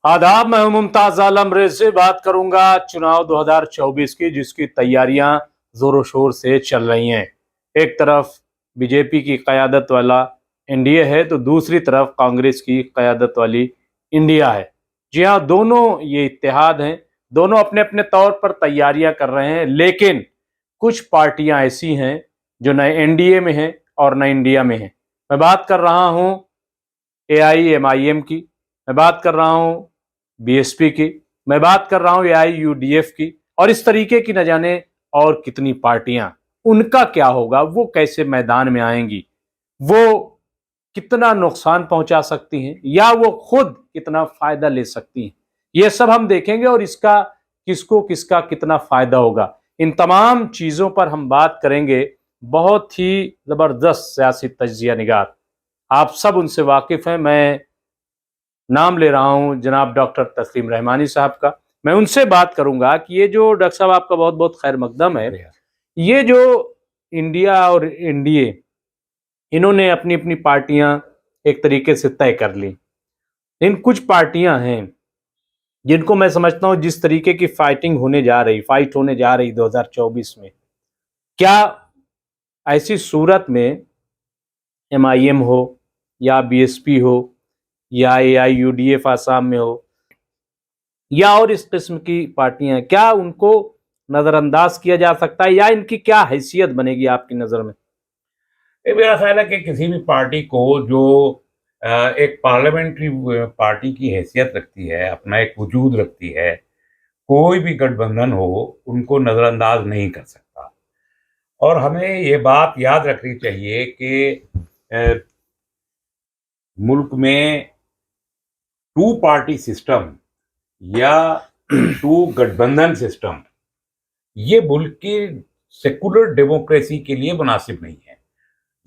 आदाब, मैं हूं मुमताज आलम। रेज से बात करूंगा चुनाव 2024 की, जिसकी तैयारियां जोरों शोर से चल रही हैं। एक तरफ बीजेपी की क़यादत वाला एनडीए है तो दूसरी तरफ कांग्रेस की क़यादत वाली इंडिया है। जी हाँ, दोनों ये इत्तेहाद हैं, दोनों अपने अपने तौर पर तैयारियां कर रहे हैं। लेकिन कुछ पार्टियां ऐसी हैं जो न एनडीए में हैं और न इंडिया में हैं। मैं बात कर रहा हूं एआईएमआईएम की, मैं बात कर रहा हूं बीएसपी की, मैं बात कर रहा हूं एआईयूडीएफ की, और इस तरीके की न जाने और कितनी पार्टियां। उनका क्या होगा, वो कैसे मैदान में आएंगी, वो कितना नुकसान पहुंचा सकती हैं या वो खुद कितना फायदा ले सकती हैं, ये सब हम देखेंगे। और इसका किसको किसका कितना फायदा होगा, इन तमाम चीजों पर हम बात करेंगे। बहुत ही जबरदस्त सियासी तज्जिया निगार, आप सब उनसे वाकिफ हैं। मैं नाम ले रहा हूं जनाब डॉक्टर तस्लीम रहमानी साहब का। मैं उनसे बात करूंगा कि ये जो डॉक्टर साहब, आपका बहुत बहुत खैर मकदम है, ये जो इंडिया और एनडीए, इन्होंने अपनी अपनी पार्टियां एक तरीके से तय कर ली। इन कुछ पार्टियां हैं जिनको मैं समझता हूं जिस तरीके की फाइट होने जा रही 2024 में, क्या ऐसी सूरत में एमआईएम हो या बीएसपी हो या एआईयूडीएफ आसाम में हो या और इस किस्म की पार्टियां, क्या उनको नजरअंदाज किया जा सकता है या इनकी क्या हैसियत बनेगी आपकी नजर में? मेरा ख्याल है कि किसी भी पार्टी को जो एक पार्लियामेंट्री पार्टी की हैसियत रखती है, अपना एक वजूद रखती है, कोई भी गठबंधन हो उनको नज़रअंदाज नहीं कर सकता। और हमें ये बात याद रखनी चाहिए कि मुल्क में टू पार्टी सिस्टम या टू गठबंधन सिस्टम ये मुल्क की सेकुलर डेमोक्रेसी के लिए मुनासिब नहीं है।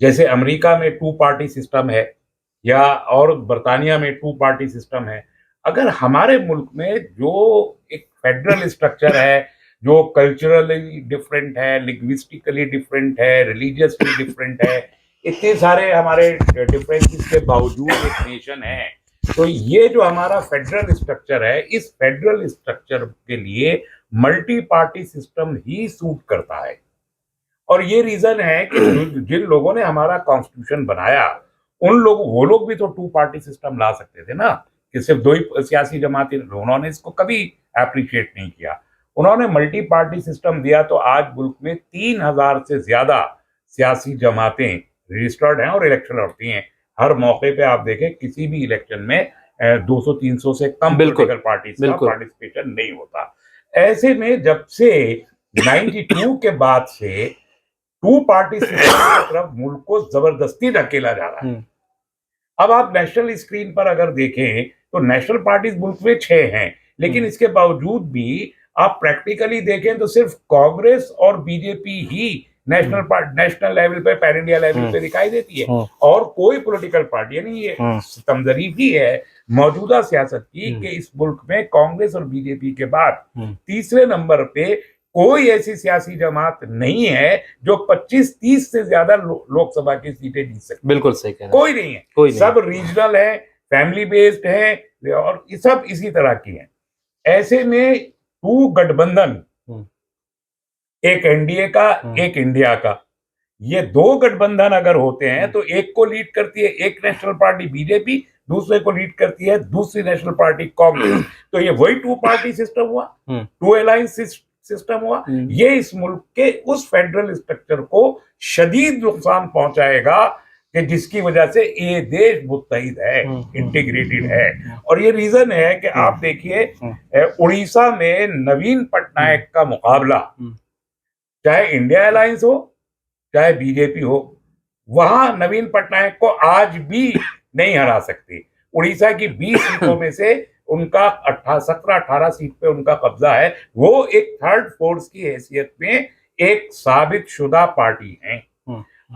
जैसे अमेरिका में टू पार्टी सिस्टम है या और बरतानिया में टू पार्टी सिस्टम है, अगर हमारे मुल्क में जो एक फेडरल स्ट्रक्चर है, जो कल्चरली डिफरेंट है, लिंग्विस्टिकली डिफरेंट है, रिलीजियसली डिफरेंट है, इतने सारे हमारे डिफरेंसेस के बावजूद एक नेशन है, तो ये जो हमारा फेडरल स्ट्रक्चर है, इस फेडरल स्ट्रक्चर के लिए मल्टी पार्टी सिस्टम ही सूट करता है। और ये रीजन है कि जिन लोगों ने हमारा कॉन्स्टिट्यूशन बनाया, वो लोग भी तो टू पार्टी सिस्टम ला सकते थे ना, कि सिर्फ दो ही सियासी जमातें। उन्होंने इसको कभी अप्रिशिएट नहीं किया। उन्होंने मल्टी पार्टी सिस्टम दिया तो आज मुल्क में 3,000 से ज्यादा सियासी जमातें रजिस्टर्ड हैं और इलेक्शन लड़ती हैं। हर मौके पे आप देखें, किसी भी इलेक्शन में 200-300 से कम पॉलिटिकल पार्टीज का पार्टिसिपेशन नहीं होता। ऐसे में जब से 92 के बाद से टू पार्टी सिस्टम की तरफ मुल्क को जबरदस्ती धकेला जा रहा है। अब आप नेशनल स्क्रीन पर अगर देखें तो नेशनल पार्टीज मुल्क में 6 हैं, लेकिन इसके बावजूद भी आप प्रैक्टिकली देखें तो सिर्फ कांग्रेस और बीजेपी ही नेशनल लेवल पे, पैन इंडिया लेवल पे दिखाई देती है, और कोई पॉलिटिकल पार्टी नहीं है। सितमजरी है मौजूदा सियासत की कि इस मुल्क में कांग्रेस और बीजेपी के बाद तीसरे नंबर पे कोई ऐसी सियासी जमात नहीं है जो 25-30 से ज्यादा लोकसभा की सीटें जीत सकती। बिल्कुल सही कह रहे हैं। कोई नहीं है, कोई नहीं। सब रीजनल है, फैमिली बेस्ड है और सब इसी तरह की है। ऐसे में टू गठबंधन, एक एनडीए का, एक इंडिया का, ये दो गठबंधन अगर होते हैं तो एक को लीड करती है एक नेशनल पार्टी बीजेपी, दूसरे को लीड करती है दूसरी नेशनल पार्टी कांग्रेस। तो ये वही टू पार्टी सिस्टम हुआ, टू अलायंस सिस्टम हुआ। ये इस मुल्क के उस फेडरल स्ट्रक्चर को शदीद नुकसान पहुंचाएगा कि जिसकी वजह से ये देश मुत्तहिद है, इंटीग्रेटेड है। और ये रीजन है कि आप देखिए उड़ीसा में नवीन पटनायक का मुकाबला, चाहे इंडिया अलायंस हो चाहे बीजेपी हो, वहां नवीन पटनायक को आज भी नहीं हरा सकती। उड़ीसा की 20 सीटों में से उनका 17-18 सीट पे उनका कब्जा है। वो एक थर्ड फोर्स की हैसियत में एक साबित शुदा पार्टी है।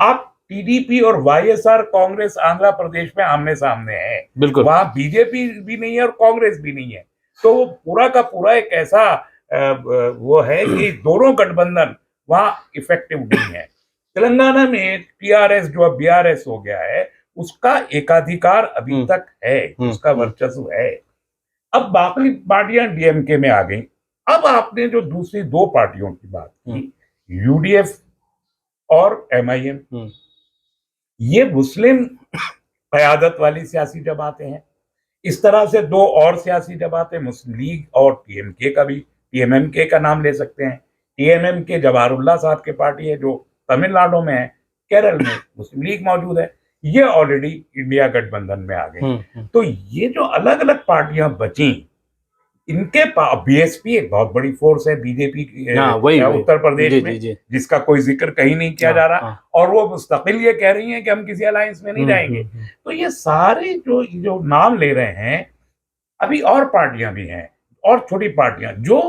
अब टीडीपी और वाईएसआर कांग्रेस आंध्र प्रदेश में आमने सामने है, वहां बीजेपी भी नहीं है और कांग्रेस भी नहीं है। तो वो पूरा का पूरा एक ऐसा वो है कि दोनों गठबंधन वहां इफेक्टिव नहीं है। तेलंगाना में टीआरएस जो अब बीआरएस हो गया है, उसका एकाधिकार अभी तक है, उसका वर्चस्व है। अब बाकी पार्टियां डीएमके में आ गई। अब आपने जो दूसरी दो पार्टियों की बात की, यूडीएफ और एमआईएम, ये मुस्लिम क़यादत वाली सियासी जमातें हैं। इस तरह से दो और सियासी जमातें, मुस्लिम लीग और टीएमके का भी, टीएमएमके का नाम ले सकते हैं। टीएमएमके जवाहरुल्लाह साहब की पार्टी है जो तमिलनाडु में है, केरल में मुस्लिम लीग मौजूद है, ये ऑलरेडी इंडिया गठबंधन में आ गई। तो ये जो अलग अलग पार्टियां बची, इनके बीएसपी एक बहुत बड़ी फोर्स है बीजेपी उत्तर प्रदेश में, जिसका कोई जिक्र कहीं नहीं किया जा रहा, और वो मुस्तकिल ये कह रही हैं कि हम किसी अलायंस में नहीं जाएंगे। तो ये सारे जो नाम ले रहे हैं, अभी और पार्टियां भी हैं और छोटी पार्टियां जो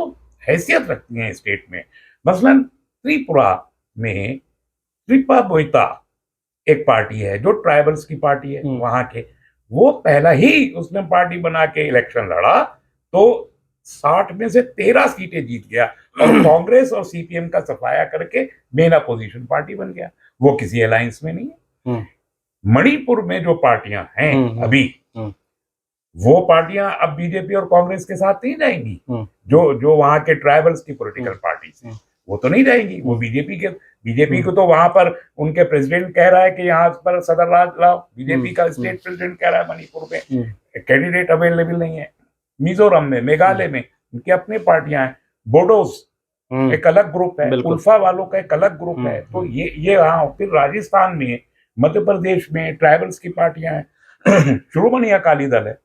हैसियत रखती हैं स्टेट में। मसलन त्रिपुरा में त्रिपा बोईता एक पार्टी है जो ट्राइबल्स की पार्टी है वहां के, वो पहला ही उसने पार्टी बना के इलेक्शन लड़ा तो 60 में से 13 सीटें जीत गया और कांग्रेस और सीपीएम का सफाया करके मेन अपोजिशन पार्टी बन गया। वो किसी अलायंस में नहीं है। मणिपुर में जो पार्टियां हैं अभी, वो पार्टियां अब बीजेपी और कांग्रेस के साथ नहीं जाएंगी। जो वहां के ट्राइबल्स की पॉलिटिकल पार्टीज हैं वो तो नहीं जाएंगी, वो बीजेपी को तो वहां पर उनके प्रेसिडेंट कह रहा है कि यहाँ पर सदर राज लाओ। बीजेपी का स्टेट प्रेसिडेंट कह रहा है मणिपुर में कैंडिडेट अवेलेबल नहीं है। मिजोरम में, मेघालय में उनकी अपनी पार्टियां हैं। बोडोस एक अलग ग्रुप है, उल्फा वालों का एक अलग ग्रुप है। तो ये हाँ, फिर राजस्थान में, मध्य प्रदेश में ट्राइबल्स की पार्टियां हैं। श्रोमणी अकाली दल है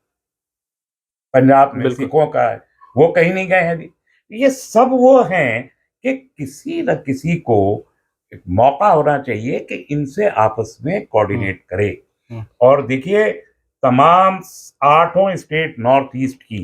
पंजाब में, सिखों का है, वो कहीं नहीं गए हैं। ये सब वो हैं कि किसी न किसी को एक मौका होना चाहिए कि इनसे आपस में कोऑर्डिनेट करे। और देखिए, तमाम 8 स्टेट नॉर्थ ईस्ट की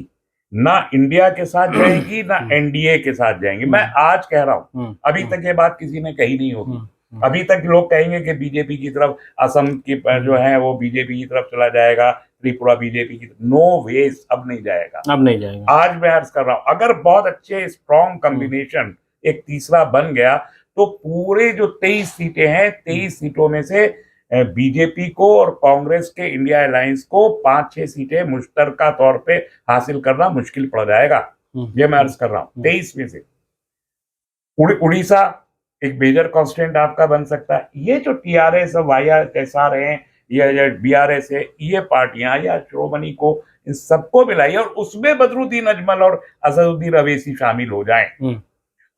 ना इंडिया के साथ जाएंगी ना एनडीए के साथ जाएंगी। मैं आज कह रहा हूं, अभी तक ये बात किसी ने कही नहीं होगी। अभी तक लोग कहेंगे कि बीजेपी की तरफ, असम की जो है वो बीजेपी की तरफ चला जाएगा, त्रिपुरा बीजेपी की तरफ। नो वेज, अब नहीं जाएगा, अब नहीं जाएगा। आज मैं अर्ज कर रहा हूं, अगर बहुत अच्छे स्ट्रॉन्ग कॉम्बिनेशन एक तीसरा बन गया तो पूरे जो 23 सीटें हैं, 23 सीटों में से बीजेपी को और कांग्रेस के इंडिया अलायंस को 5-6 सीटें मुश्तरका तौर पे हासिल करना मुश्किल पड़ जाएगा। ये मैं अर्ज कर रहा हूं। 23 में से उड़ीसा एक मेजर कांस्टेंट आपका बन सकता है। ये जो टीआरएस और वाईएसआर हैं या बीआरएस है, ये पार्टियां या श्रोमणी को, इन सबको मिलाई और उसमें बदरुद्दीन अजमल और असदुद्दीन अवैसी शामिल हो जाएं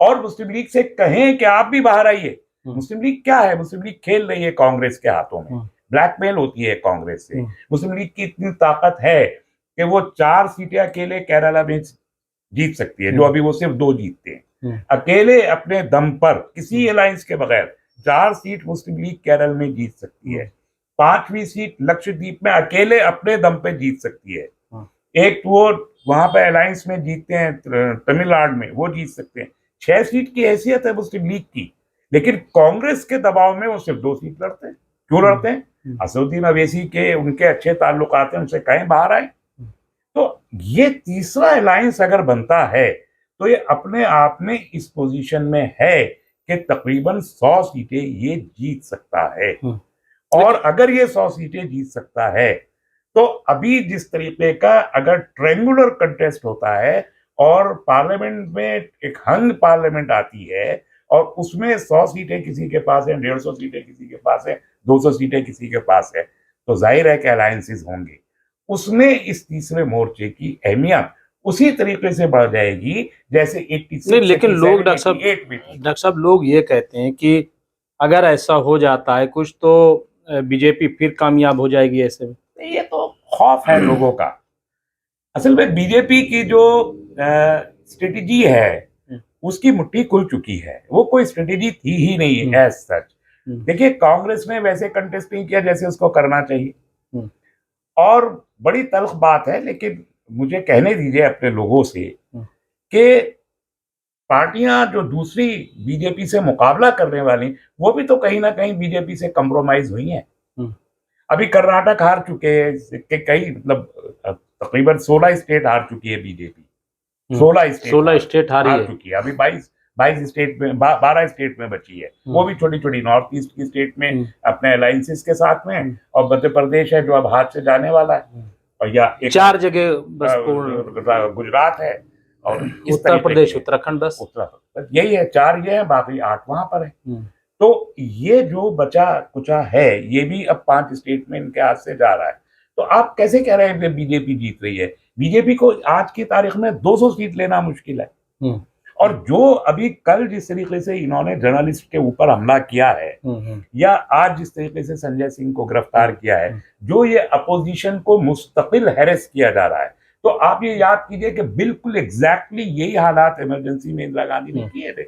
और मुस्लिम लीग से कहें कि आप भी बाहर आइए। मुस्लिम लीग क्या है? मुस्लिम लीग खेल रही है कांग्रेस के हाथों में, ब्लैकमेल होती है कांग्रेस से। मुस्लिम लीग की इतनी ताकत है कि वो 4 सीटें अकेले केरला में जीत सकती है, जो अभी वो सिर्फ 2 जीतते हैं। अकेले अपने दम पर किसी अलायंस के बगैर 4 सीट मुस्लिम लीग केरल में जीत सकती है। 5वीं सीट लक्षद्वीप में अकेले अपने दम पे जीत सकती है। एक वो वहां पे अलायंस में जीतते हैं तमिलनाडु में, वो जीत सकते हैं। 6 सीट की हैसियत है मुस्लिम लीग की, लेकिन कांग्रेस के दबाव में वो सिर्फ 2 सीट लड़ते हैं। क्यों लड़ते हैं? असदुद्दीन अवैसी के उनके अच्छे ताल्लुकात हैं, उनसे कहीं बाहर आए। तो ये तीसरा अलायंस अगर बनता है तो ये अपने आप में इस पोजीशन में है कि तकरीबन 100 सीटें ये जीत सकता है। और अगर ये 100 सीटें जीत सकता है तो अभी जिस तरीके का अगर ट्रायंगुलर कंटेस्ट होता है और पार्लियामेंट में एक हंग पार्लियामेंट आती है और उसमें 100 सीटें किसी के पास है, 150 सीटें किसी के पास है, 200 सीटें किसी के पास है, तो जाहिर है कि अलायंसेस होंगे। उसमें इस तीसरे मोर्चे की अहमियत उसी तरीके से बढ़ जाएगी जैसे 86 नहीं, लेकिन लोग डॉक्टर साहब लोग ये कहते हैं कि अगर ऐसा हो जाता है कुछ तो बीजेपी फिर कामयाब हो जाएगी ऐसे में। ये तो खौफ है लोगों का। असल में बीजेपी की जो स्ट्रेटेजी है उसकी मुट्ठी खुल चुकी है, वो कोई स्ट्रेटेजी थी ही नहीं एज सच। देखिए, कांग्रेस ने वैसे कंटेस्ट नहीं किया जैसे उसको करना चाहिए, और बड़ी तल्ख बात है, लेकिन मुझे कहने दीजिए अपने लोगों से कि पार्टियां जो दूसरी बीजेपी से मुकाबला करने वाली, वो भी तो कहीं ना कहीं बीजेपी से कंप्रोमाइज हुई हैं। अभी कर्नाटक हार चुके हैं, कई मतलब तकरीबन 16 स्टेट हार चुकी है बीजेपी। 16 स्टेट हार चुकी है। अभी 22 स्टेट में, 12 स्टेट में बची है, वो भी छोटी छोटी नॉर्थ ईस्ट की स्टेट में अपने अलायंसेस के साथ में, और मध्य प्रदेश है जो अब हाथ से जाने वाला है। और या एक 4 जगह बस पूर्ण, गुजरात है और इस उत्तर तरीके प्रदेश के- उत्तराखंड बस। उत्तराखंड यही है, 4 ये है, बाकी 8 वहां पर है। हम्म, तो ये जो बचा कुचा है ये भी अब 5 स्टेट में इनके हाथ से जा रहा है। तो आप कैसे कह रहे हैं कि बीजेपी जीत रही है? बीजेपी को आज की तारीख में 200 सीट लेना मुश्किल है। हम्म, और जो अभी कल जिस तरीके से इन्होंने जर्नलिस्ट के ऊपर हमला किया है, या आज जिस तरीके से संजय सिंह को गिरफ्तार किया है, जो ये अपोजिशन को मुस्तकिल हैरेस किया जा रहा है, तो आप ये याद कीजिए कि बिल्कुल एग्जैक्टली यही हालात इमरजेंसी में इंदिरा गांधी ने किए थे।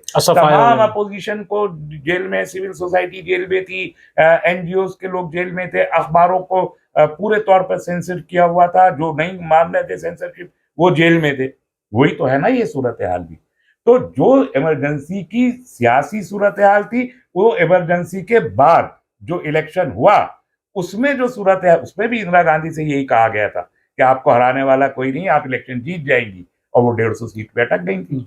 तमाम अपोजिशन को जेल में, सिविल सोसाइटी जेल में थी, एनजीओ के लोग जेल में थे, अखबारों को पूरे तौर पर सेंसर किया हुआ था, जो नहीं मान रहे थे सेंसरशिप वो जेल में थे। वही तो है ना ये सूरत हाल भी। तो जो इमरजेंसी की सियासी सूरत हाल थी, वो इमरजेंसी के बाद जो इलेक्शन हुआ उसमें जो सूरत है, उसमें भी इंदिरा गांधी से यही कहा गया था कि आपको हराने वाला कोई नहीं, आप इलेक्शन जीत जाएंगी, और वो 150 सीट पे अटक गई थी।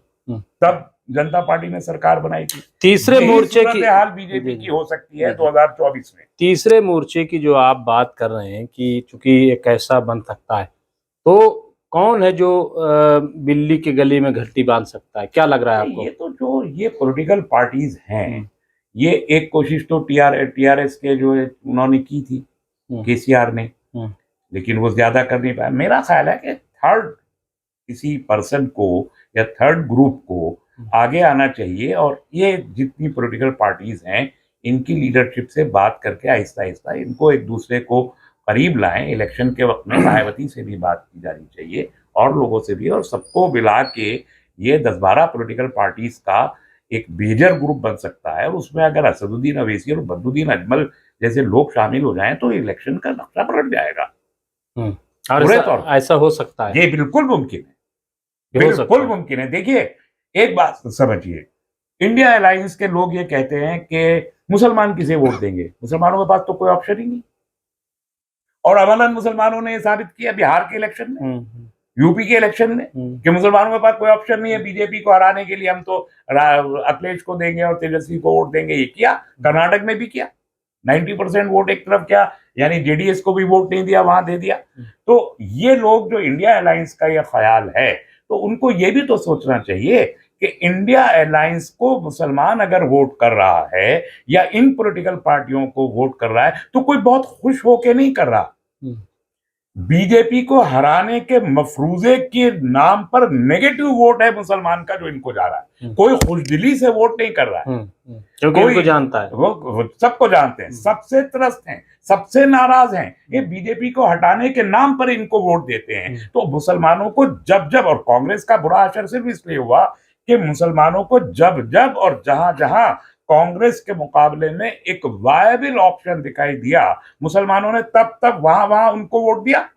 तब जनता पार्टी ने सरकार बनाई थी। तीसरे मोर्चे की हाल बीजेपी की हो सकती है 2024 में। तीसरे मोर्चे की जो आप बात कर रहे हैं कि चूंकि एक ऐसा बन सकता है, तो कौन है जो बिल्ली के गले में घंटी बांध सकता है? क्या लग रहा है आपको? ये तो जो ये पॉलिटिकल पार्टीज हैं, ये एक कोशिश तो टीआरएस के जो उन्होंने की थी, केसीआर ने, लेकिन वो ज्यादा कर नहीं पाया। मेरा ख्याल है कि थर्ड किसी पर्सन को या थर्ड ग्रुप को आगे आना चाहिए, और ये जितनी पॉलिटिकल पार्टीज हैं इनकी लीडरशिप से बात करके आहिस्ता आहिस्ता इनको एक दूसरे को करीब लाएं। इलेक्शन के वक्त में मायावती से भी बात की जानी चाहिए और लोगों से भी, और सबको मिला के ये 10-12 पॉलिटिकल पार्टीज का एक मेजर ग्रुप बन सकता है। और उसमें अगर असदुद्दीन अवैसी और बद्रुद्दीन अजमल जैसे लोग शामिल हो जाएं तो इलेक्शन का नक्शा पलट जाएगा। और ऐसा हो सकता है, ये बिल्कुल मुमकिन है, बिल्कुल मुमकिन है। देखिए एक बात समझिए, इंडिया अलायंस के लोग ये कहते हैं कि मुसलमान किसे वोट देंगे, मुसलमानों के पास तो कोई ऑप्शन ही नहीं। और अमलन मुसलमानों ने साबित किया बिहार के इलेक्शन में, यूपी के इलेक्शन में, कि मुसलमानों के पास कोई ऑप्शन नहीं है बीजेपी को हराने के लिए, हम तो अखिलेश को देंगे और तेजस्वी को वोट देंगे। ये किया, कर्नाटक में भी किया, 90% वोट एक तरफ किया, यानी जेडीएस को भी वोट नहीं दिया, वहां दे दिया। तो ये लोग जो इंडिया अलायंस का ये ख्याल है, तो उनको ये भी तो सोचना चाहिए कि इंडिया अलायंस को मुसलमान अगर वोट कर रहा है या इन पॉलिटिकल पार्टियों को वोट कर रहा है तो कोई बहुत खुश होके नहीं कर रहा। बीजेपी को हराने के मफरूजे के नाम पर नेगेटिव वोट है मुसलमान का जो इनको जा रहा है, कोई खुशदिली से वोट नहीं कर रहा है, क्योंकि उनको जानता है, वो सबको जानते हैं, सबसे त्रस्त हैं, सबसे नाराज हैं, ये बीजेपी को हटाने के नाम पर इनको वोट देते हैं। तो मुसलमानों को जब जब, और कांग्रेस का बुरा असर सिर्फ इसलिए हुआ कि मुसलमानों को जब जब और जहां जहां कांग्रेस के मुकाबले में एक वायबल ऑप्शन दिखाई दिया, मुसलमानों ने तब तब वहां वहां उनको वोट दिया।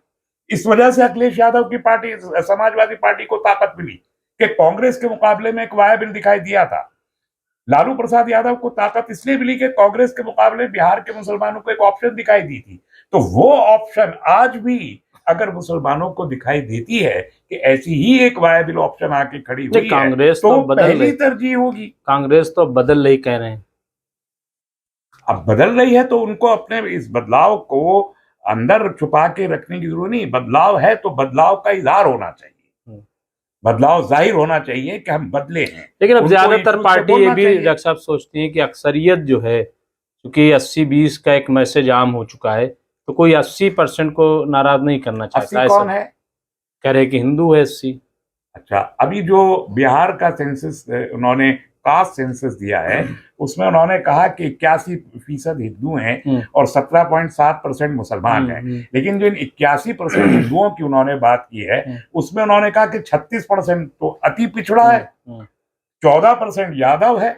इस वजह से अखिलेश यादव की पार्टी, समाजवादी पार्टी को ताकत मिली कि कांग्रेस के मुकाबले में एक वायबल दिखाई दिया था। लालू प्रसाद यादव को ताकत इसलिए मिली कि कांग्रेस के मुकाबले बिहार के मुसलमानों को एक ऑप्शन दिखाई दी थी। तो वो ऑप्शन आज भी अगर मुसलमानों को दिखाई देती है कि ऐसी ही एक वायबल ऑप्शन आके खड़ी हुई कांग्रेस है, तो पहली तरजीह होगी। कांग्रेस तो बदल रही कह रहे हैं, अब बदल रही है तो उनको अपने इस बदलाव को अंदर छुपा के रखने की जरूरत नहीं। बदलाव है तो बदलाव का इजहार होना चाहिए, बदलाव जाहिर होना चाहिए कि हम बदले हैं। लेकिन अब ज्यादातर पार्टी ये भी डॉक्टर साहब सोचती है कि अक्सरियत जो है, क्योंकि 80-20 का एक मैसेज आम हो चुका है, तो कोई 80% को नाराज नहीं करना चाहता। 80 कौन है? कह रहे कि हिंदू है 80। अच्छा, अभी जो बिहार का सेंसस उन्होंने कास्ट सेंसस दिया है, उसमें उन्होंने कहा कि 81% हिंदू हैं और 17.7% मुसलमान हैं। लेकिन जो 81% हिंदुओं की उन्होंने बात की है, उसमें उन्होंने कहा कि 36% तो अति पिछड़ा है, 14% यादव है,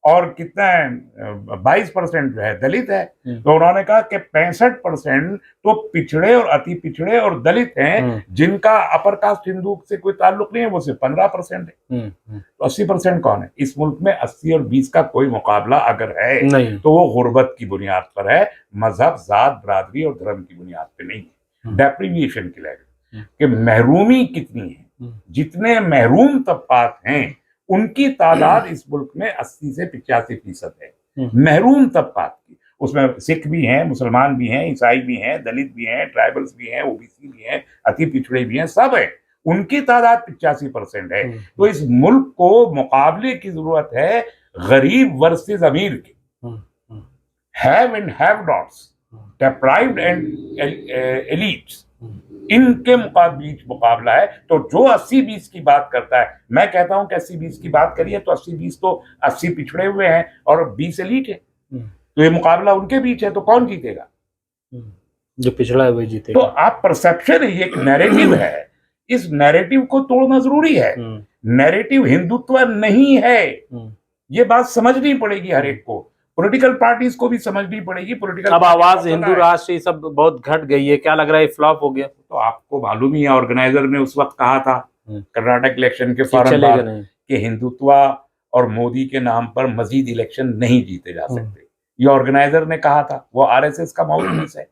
और कितना है 22% जो है दलित है। तो उन्होंने कहा कि 65% तो पिछड़े और अति पिछड़े और दलित हैं, जिनका अपर कास्ट हिंदू से कोई ताल्लुक नहीं है, वो सिर्फ 15% है। तो 80% कौन है? इस मुल्क में 80 और 20 का कोई मुकाबला अगर है तो वो गुर्बत की बुनियाद पर है, मजहब, जात, बरादरी और धर्म की बुनियाद पर नहीं है। डेप्रीविएशन की लेवल कि महरूमी कितनी है, जितने महरूम तबकात हैं उनकी तादाद इस मुल्क में 80 से 85% है महरूम तबकात की। उसमें सिख भी हैं, मुसलमान भी हैं, ईसाई भी हैं, दलित भी हैं, ट्राइबल्स भी हैं, ओबीसी भी हैं, अति पिछड़े भी हैं, सब है। उनकी तादाद 85% है। तो इस मुल्क को मुकाबले की जरूरत है गरीब वर्सेस अमीर की, have and have nots, deprived and elites, इनके बीच मुकाबला है। तो जो 80-20 की बात करता है, मैं कहता हूं कि 80-20 की बात करिए तो 80-20 तो 80 पिछड़े हुए हैं और 20 एलीट है। तो ये मुकाबला उनके बीच है, तो कौन जीतेगा? जो पिछड़ा है वही जीतेगा। तो आप परसेप्शन है, ये एक नैरेटिव है, इस नैरेटिव को तोड़ना जरूरी है। नैरेटिव हिंदुत्व नहीं है, ये बात समझनी पड़ेगी हर एक को, पॉलिटिकल पार्टीज को भी समझनी पड़ेगी। पॉलिटिकल अब आवाज हिंदू राष्ट्र ये सब बहुत घट गई है, क्या लग रहा है फ्लॉप हो गया? तो आपको मालूम ही है, ऑर्गेनाइजर ने उस वक्त कहा था कर्नाटक इलेक्शन के फौरन बाद कि हिंदुत्व और मोदी के नाम पर मजीद इलेक्शन नहीं जीते जा सकते। ये ऑर्गेनाइजर ने कहा था, वो आरएसएस का माउथपीस है।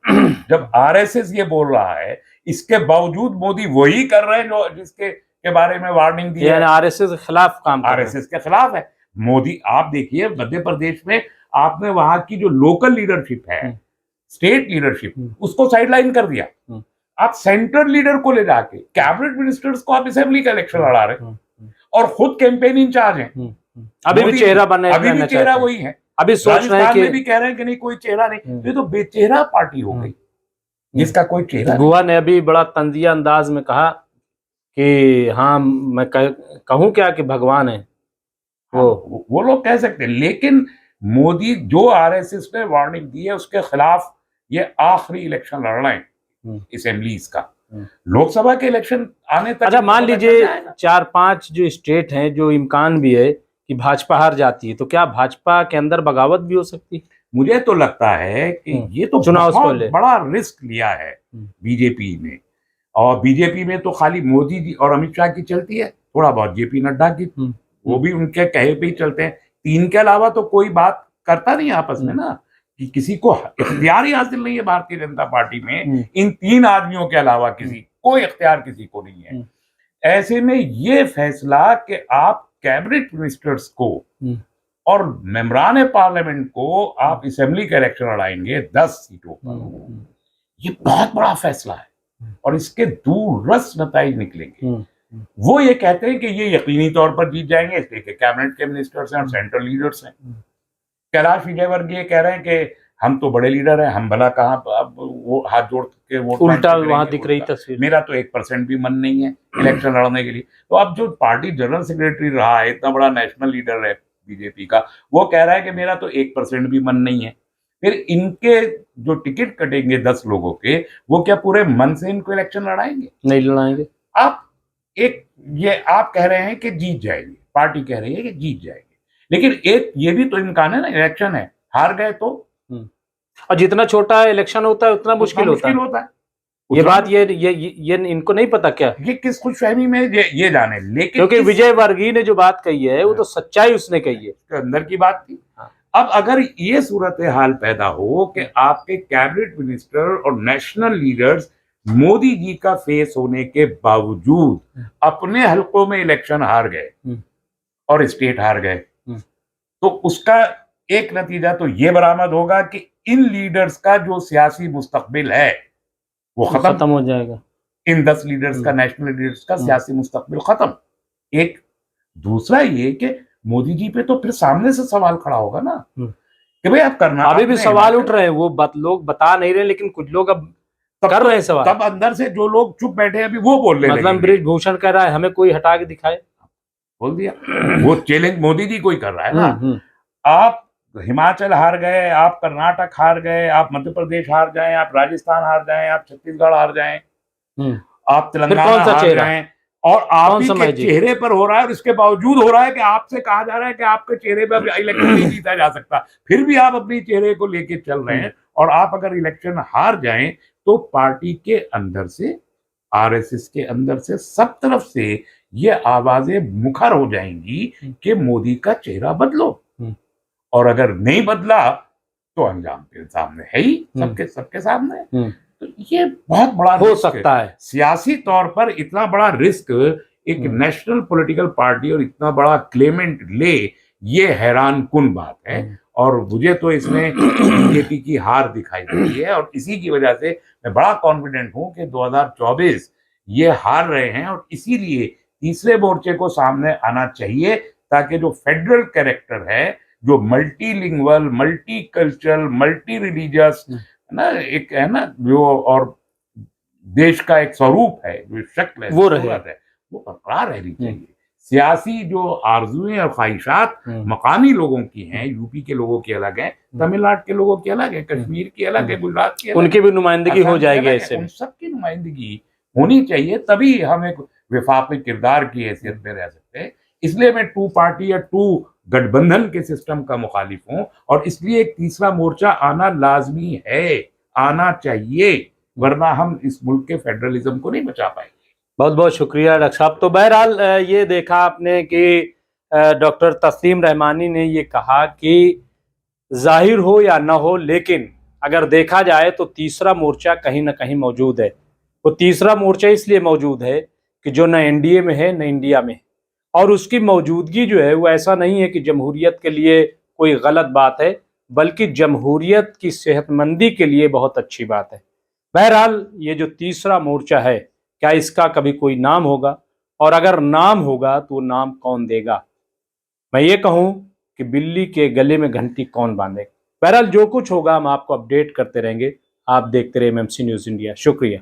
जब आरएसएस ये बोल रहा है, इसके बावजूद मोदी वही कर रहे हैं जो जिसके के बारे में वार्निंग दी है। आरएसएस के खिलाफ काम, आरएसएस के खिलाफ है मोदी। आप देखिए मध्य प्रदेश में आपने वहां की जो लोकल लीडरशिप है, स्टेट लीडरशिप, उसको साइडलाइन कर दिया। आप सेंट्रल लीडर को ले जाके कैबिनेट मिनिस्टर्स को आप असेंबली का इलेक्शन लड़ा रहे और खुद कैंपेन इंचार्ज हैं। अभी भी चेहरा बनने, अभी भी चेहरा वही है। अभी सोच रहे हैं कि भी कह रहे हैं कि नहीं कोई चेहरा नहीं, ये तो बेचेहरा पार्टी हो गई जिसका कोई चेहरा। गुहा ने अभी बड़ा तंजिया अंदाज में कहा कि हाँ मैं कहूँ क्या कि भगवान है। वो लोग कह सकते हैं, लेकिन मोदी जो आरएसएस ने वार्निंग दी है उसके खिलाफ ये आखिरी इलेक्शन लड़ रहे हैं असेंबलीज का। लोकसभा के इलेक्शन आने तक, अच्छा मान लीजिए 4-5 जो स्टेट हैं जो इम्कान भी है कि भाजपा हार जाती है, तो क्या भाजपा के अंदर बगावत भी हो सकती है? मुझे तो लगता है कि ये तो चुनाव बहुत बड़ा रिस्क लिया है बीजेपी ने। और बीजेपी में तो खाली मोदी जी और अमित शाह की चलती है, थोड़ा बहुत जेपी नड्डा की, वो भी उनके कहे पे ही चलते हैं। 3 के अलावा तो कोई बात करता नहीं आपस में ना, कि किसी को इख्तियार ही हासिल नहीं है भारतीय जनता पार्टी में। इन 3 आदमियों के अलावा कोई इख्तियार किसी को नहीं है। ऐसे में ये फैसला कि आप कैबिनेट मिनिस्टर्स को और मेंबरान पार्लियामेंट को आप असेंबली का इलेक्शन लड़ाएंगे 10 सीटों पर, ये बहुत बड़ा फैसला है और इसके दूररस नतीजे निकलेंगे। वो ये कहते हैं कि ये यकीनी तौर पर जीत जाएंगे, इसलिए कि कैबिनेट के मिनिस्टर्स हैं और सेंट्रल लीडर्स हैं। कैलाश विजयवर्गीय कह रहे हैं कि हम तो बड़े लीडर हैं, हम भला कहाँ अब वो हाथ जोड़ के वोट, उल्टा वहां दिख रही तस्वीर। मेरा तो 1% भी मन नहीं है इलेक्शन लड़ने के लिए। तो अब जो पार्टी जनरल सेक्रेटरी रहा है, इतना बड़ा नेशनल लीडर है बीजेपी का, वो कह रहा है कि मेरा तो 1% भी मन नहीं है। फिर इनके जो टिकट कटेंगे 10 लोगों के, वो क्या पूरे मन से इनको इलेक्शन लड़ाएंगे? नहीं लड़ाएंगे। आप कह रहे हैं कि जीत जाएगी, पार्टी कह रही है कि जीत जाएगी, लेकिन एक ये भी तो इम्कान है ना, इलेक्शन है, हार गए तो। और जितना छोटा इलेक्शन होता है उतना मुश्किल होता है। ये बात ये इनको नहीं पता क्या, ये किस खुशफहमी में ये जाने। लेकिन क्योंकि विजयवर्गीय ने जो बात कही है वो तो सच्चाई उसने कही है, तो अंदर की बात थी। अब अगर ये सूरत हाल पैदा हो कि आपके कैबिनेट मिनिस्टर और नेशनल लीडर्स मोदी जी का फेस होने के बावजूद अपने हलकों में इलेक्शन हार गए और स्टेट हार गए, तो उसका एक नतीजा तो ये बरामद होगा कि इन लीडर्स का जो सियासी मुस्तकबिल है वो खत्म हो जाएगा। इन 10 लीडर्स का, नेशनल लीडर्स का सियासी मुस्तकबिल खत्म। एक दूसरा ये कि मोदी जी पे तो फिर सामने से सवाल खड़ा होगा ना कि भाई आप करना, अभी भी सवाल उठ रहे हैं, वो लोग बता नहीं रहे, लेकिन कुछ लोग अब कर रहे हैं सवाल। तब अंदर से जो लोग चुप बैठे हैं अभी वो बोलने लगे। मतलब बृजभूषण कह रहा है हमें कोई हटा के दिखाए, बोल दिया। वो चैलेंज मोदी जी को ही कर रहा है ना। आप हिमाचल हार गए, आप कर्नाटक हार गए, आप मध्य प्रदेश हार जाएं, आप राजस्थान हार जाएं, आप छत्तीसगढ़ हार जाएं, आप तेलंगाना हार जाएं, और आप ही के चेहरे पर हो रहा है, और इसके बावजूद हो रहा है कि आपसे कहा जा रहा है कि आपके चेहरे पर इलेक्शन नहीं जीता जा सकता, फिर भी आप अपने चेहरे को लेके चल रहे हैं। और आप अगर इलेक्शन हार जाएं तो पार्टी के अंदर से, आरएसएस के अंदर से, सब तरफ से ये आवाजें मुखर हो जाएंगी कि मोदी का चेहरा बदलो, और अगर नहीं बदला तो अंजाम के सामने है ही, सबके सामने। तो ये बहुत बड़ा हो सकता है सियासी तौर पर, इतना बड़ा रिस्क एक नेशनल पॉलिटिकल पार्टी और इतना बड़ा क्लेमेंट ले, ये हैरान कुन बात है। और मुझे तो इसमें बीजेपी की हार दिखाई देती है, और इसी की वजह से मैं बड़ा कॉन्फिडेंट हूं कि 2024 ये हार रहे हैं, और इसीलिए तीसरे मोर्चे को सामने आना चाहिए, ताकि जो फेडरल कैरेक्टर है, जो multilingual, multi cultural, multi religious ना, एक है ना, जो और देश का एक स्वरूप है, जो शक्ल है, वो रहे। सूरत है, वो बरकरार रहनी चाहिए। सियासी जो आरजुएं और ख्वाहिशात हम्म। मकामी लोगों की हैं, यूपी के लोगों की अलग है, तमिलनाडु के लोगों की अलग है, कश्मीर की अलग है, गुजरात की अलग उनकी है, भी नुमाइंदगी असम हो की जाएगी अलग है। ऐसे में। उन सबकी नुमाइंदगी होनी चाहिए, तभी हम एक विफाकी किरदार की हैसियत में रह सकते हैं। इसलिए मैं टू पार्टी या टू गठबंधन के सिस्टम का मुखालिफ हूं, और इसलिए एक तीसरा मोर्चा आना लाजमी है, आना चाहिए, वरना हम इस मुल्क के फेडरलिज्म को नहीं बचा पाएंगे। बहुत बहुत शुक्रिया डॉक्टर साहब। तो बहरहाल ये देखा आपने कि डॉक्टर तस्लीम रहमानी ने ये कहा कि जाहिर हो या ना हो, लेकिन अगर देखा जाए तो तीसरा मोर्चा कहीं ना कहीं मौजूद है। वो तीसरा मोर्चा इसलिए मौजूद है कि जो न एनडीए में है न इंडिया में है, और उसकी मौजूदगी जो है वो ऐसा नहीं है कि जमहूरियत के लिए कोई गलत बात है, बल्कि जमहूरियत की सेहतमंदी के लिए बहुत अच्छी बात है। बहरहाल ये जो तीसरा मोर्चा है, क्या इसका कभी कोई नाम होगा, और अगर नाम होगा तो वो नाम कौन देगा? मैं ये कहूं कि बिल्ली के गले में घंटी कौन बांधेगा। बहरहाल जो कुछ होगा हम आपको अपडेट करते रहेंगे। आप देखते रहे एमएमसी न्यूज़ इंडिया। शुक्रिया।